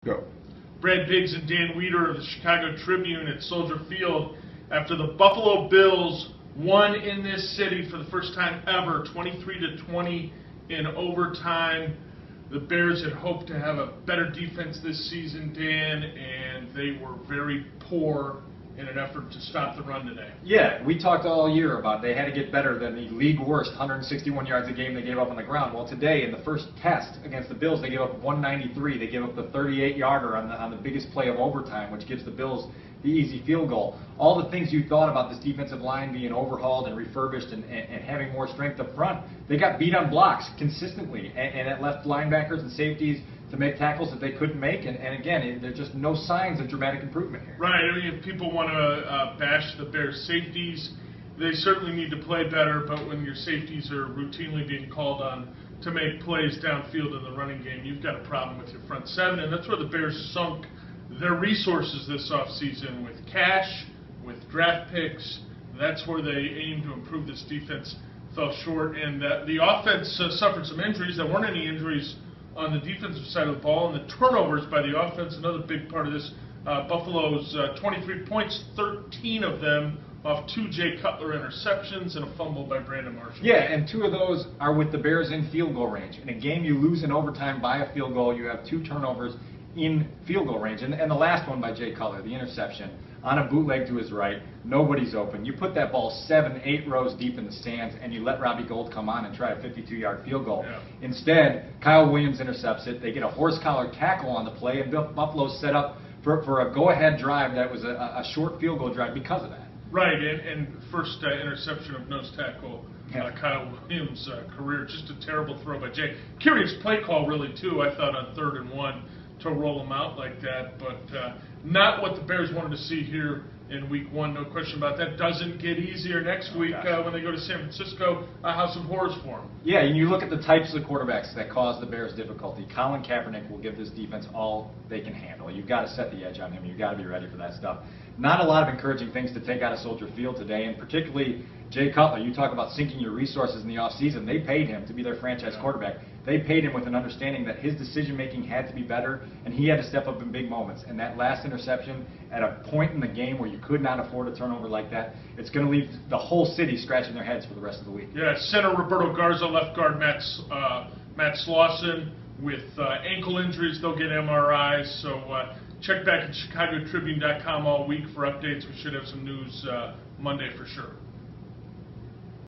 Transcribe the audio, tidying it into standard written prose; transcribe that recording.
Go. Brad Biggs and Dan Wiederer of the Chicago Tribune at Soldier Field after the Buffalo Bills won in this city for the first time ever, 23-20 in overtime. The Bears had hoped to have a better defense this season, Dan, and they were very poor in an effort to stop the run today. Yeah, we talked all year about they had to get better than the league worst 161 yards a game they gave up on the ground. Well, today in the first test against the Bills, they gave up 193. They gave up the 38-yarder on the biggest play of overtime, which gives the Bills the easy field goal. All the things you thought about this defensive line being overhauled and refurbished and having more strength up front, they got beat on blocks consistently, and it left linebackers and safeties to make tackles that they couldn't make, and again, there's just no signs of dramatic improvement here. Right, I mean, if people want to bash the Bears' safeties, they certainly need to play better, but when your safeties are routinely being called on to make plays downfield in the running game, you've got a problem with your front seven, and that's where the Bears sunk their resources this offseason with cash, with draft picks. That's where they aim to improve this defense. Fell short, and the offense suffered some injuries. There weren't any injuries on the defensive side of the ball, and the turnovers by the offense, another big part of this. Buffalo's 23 points, 13 of them off 2 Jay Cutler interceptions and a fumble by Brandon Marshall. Yeah, and 2 of those are with the Bears in field goal range. In a game you lose in overtime by a field goal, you have 2 turnovers in field goal range. And the last one by Jay Cutler, the interception, on a bootleg to his right, nobody's open. You put that ball 7, 8 rows deep in the stands, and you let Robbie Gould come on and try a 52-yard field goal. Yeah. Instead, Kyle Williams intercepts it. They get a horse collar tackle on the play, and Buffalo's set up for a go-ahead drive that was a short field goal drive because of that. Right, and first interception of nose tackle, Kyle Williams' career. Just a terrible throw by Jay. Curious play call, really, too, I thought, on 3rd and 1 to roll him out like that, but not what the Bears wanted to see here in Week 1, no question about that. Doesn't get easier next week when they go to San Francisco, a house of horrors for them. Yeah, and you look at the types of quarterbacks that cause the Bears difficulty. Colin Kaepernick will give this defense all they can handle. You've got to set the edge on him. You've got to be ready for that stuff. Not a lot of encouraging things to take out of Soldier Field today, and particularly Jay Cutler. You talk about sinking your resources in the offseason. They paid him to be their franchise quarterback. They paid him with an understanding that his decision-making had to be better, and he had to step up in big moments. And that last interception at a point in the game where you could not afford a turnover like that, it's going to leave the whole city scratching their heads for the rest of the week. Yeah, center Roberto Garza, left guard Matt Slauson with ankle injuries. They'll get MRIs, so check back at ChicagoTribune.com all week for updates. We should have some news Monday for sure.